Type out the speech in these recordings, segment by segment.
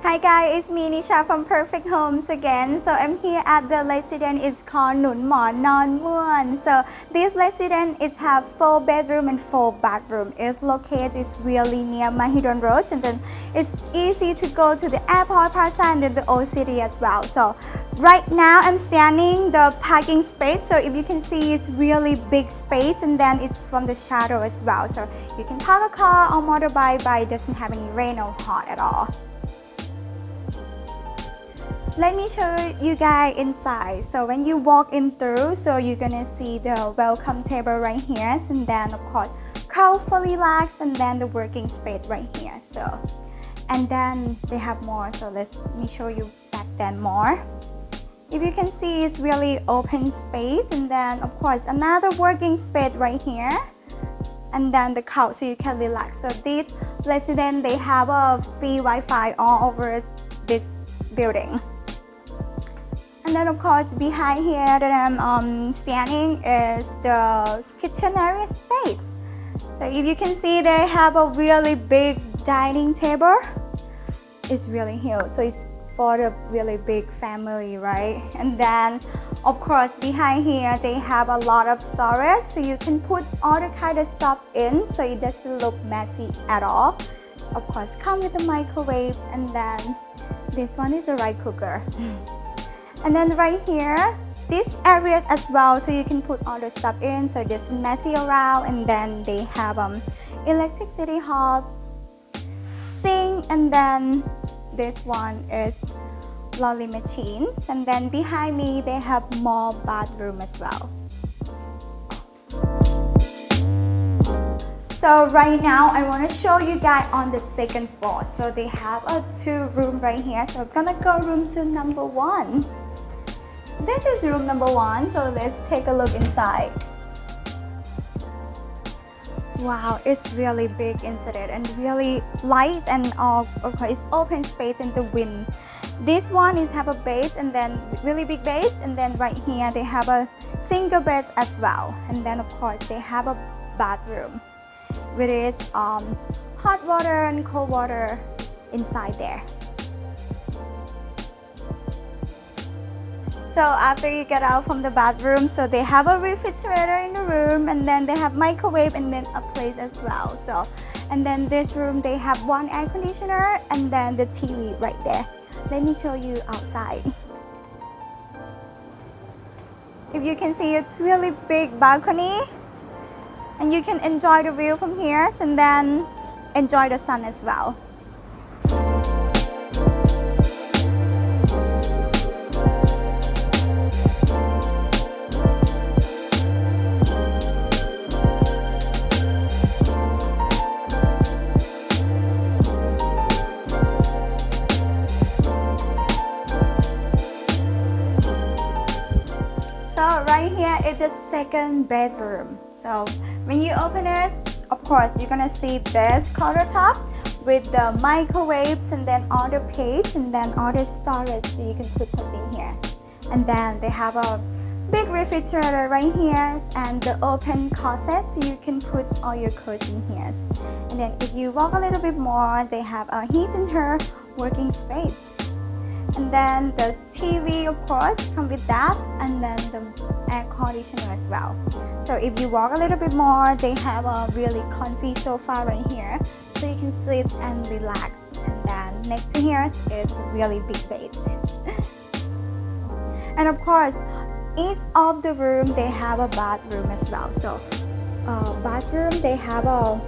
Hi guys, it's me Nisha from Perfect Homes again. So I'm here at the residence. It's called Nun Mon Non Muon. So this residence is have 4 bedroom and 4 bathroom. It's located is really near Mahidol Road, and then it's easy to go to the airport Plaza and then the old city as well. So right now I'm standing the parking space. So if you can see, it's really big space, and then it's from the shadow as well. So you can park a car or motorbike, but it doesn't have any rain or hot at all. Let me show you guys inside. So when you walk in through, so you're gonna see the welcome table right here, and then of course comfortable relax, and then the working space right here. So and then they have more. So let me show you back then more. If you can see, it's really open space, and then of course another working space right here, and then the couch so you can relax. So this residence, they have a free Wi-Fi all over this building. And then of course behind here that I'm standing is the kitchen area space. So if you can see, they have a really big dining table. It's really huge, so it's for the really big family, right? And then of course behind here they have a lot of storage, so you can put all the kind of stuff in, so it doesn't look messy at all. Of course come with a microwave, and then this one is a rice cooker. And then right here, this area as well, so you can put all the stuff in, so it doesn't messy around. And then they have electricity hob, sink, and then this one is laundry machines. And then behind me, they have more bathroom as well. So right now, I want to show you guys on the second floor. So they have a 2 room right here. So I'm gonna go room to number 1. This is room number 1, so let's take a look inside. Wow, it's really big inside it, and really light, and of course it's open space in the wind. This one is have a bed, and then really big bed, and then right here they have a single bed as well. And then of course they have a bathroom with its hot water and cold water inside there. So after you get out from the bathroom, so they have a refrigerator in the room, and then they have microwave, and then a place as well. So, and then this room they have 1 air conditioner, and then the TV right there. Let me show you outside. If you can see, it's really big balcony, and you can enjoy the view from here, and then enjoy the sun as well. So right here is the second bedroom. So when you open it, of course you're gonna see this countertop with the microwaves, and then all the plates, and then all the storage, so you can put something here. And then they have a big refrigerator right here, and the open closet, so you can put all your clothes in here. And then if you walk a little bit more, they have a heating her working space. And then the TV, of course, come with that, and then the air conditioner as well. So if you walk a little bit more, they have a really comfy sofa right here, so you can sit and relax. And then next to here is a really big bed. And of course, each of the room they have a bathroom as well. So bathroom they have a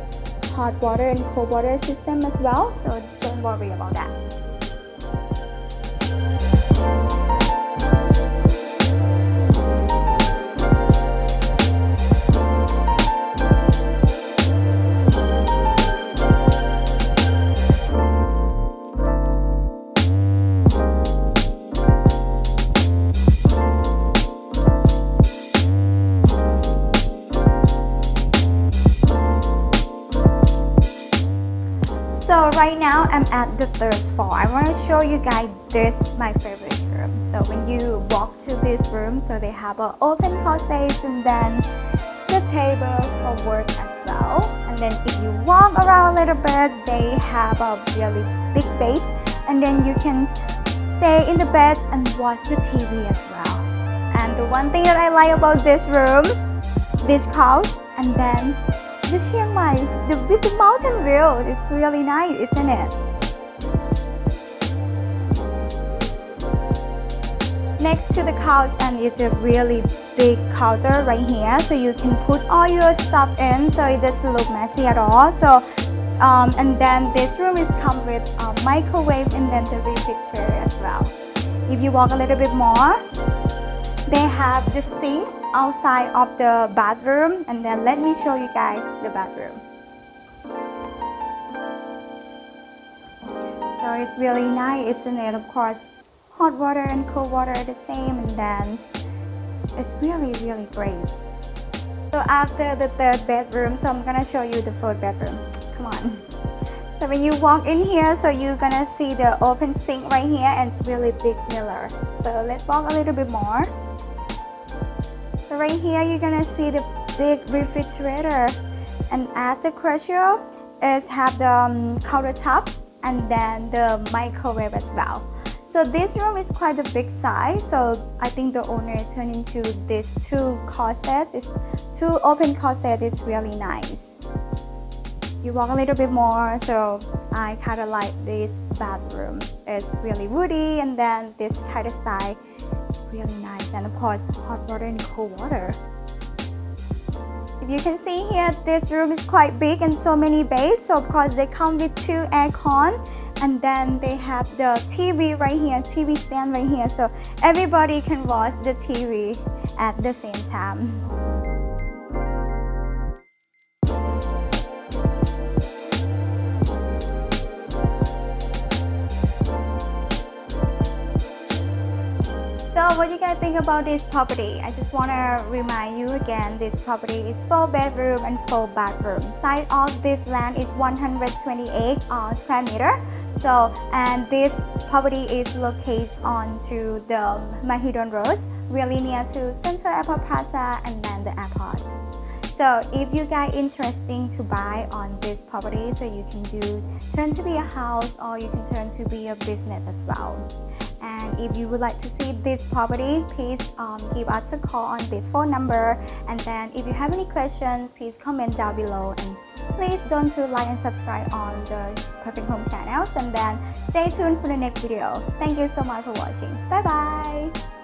hot water and cold water system as well, so don't worry about that. So right now I'm at the 3rd floor. I want to show you guys this, my favorite room. So when you walk to this room, so they have an open closet, and then the table for work as well. And then if you walk around a little bit, they have a really big bed and then you can stay in the bed and watch the TV as well. And the one thing that I like about this room, this couch, and then the Chiang Mai with the mountain view is really nice, isn't it? Next to the couch and it's a really big counter right here, so you can put all your stuff in, so it doesn't look messy at all. So and then this room is come with a microwave and then the refrigerator as well. If you walk a little bit more, they have the sink outside of the bathroom, and then let me show you guys the bathroom. So it's really nice, isn't it? Of course, hot water and cold water are the same, and then it's really great. So after the third bedroom, so I'm gonna show you the fourth bedroom. Come on. So when you walk in here, so you're gonna see the open sink right here, and it's really big mirror. So let's walk a little bit more. So right here you're gonna see the big refrigerator, and at the crucial is have the countertop and then the microwave as well. So this room is quite a big size, so I think the owner turned into these two closets. It's two open closets. It's really nice. You walk a little bit more, so I kind of like this bathroom. It's really woody, and then this kind of style, really nice, and of course hot water and cold water. If you can see here, this room is quite big and so many beds. So of course they come with two aircon, and then they have the TV right here, TV stand right here, so everybody can watch the TV at the same time. So what do you guys think about this property? I just want to remind you again, this property is 4 bedroom and 4 bathroom. Size of this land is 128 square meter. So, and this property is located onto the Mahidol Road, really near to Central Airport Plaza and then the airport. So if you guys interested to buy on this property, so you can do turn to be a house or you can turn to be a business as well. And if you would like to see this property, please give us a call on this phone number. And then if you have any questions, please comment down below. And please don't to like and subscribe on the Perfect Home channels. And then stay tuned for the next video. Thank you so much for watching. Bye bye.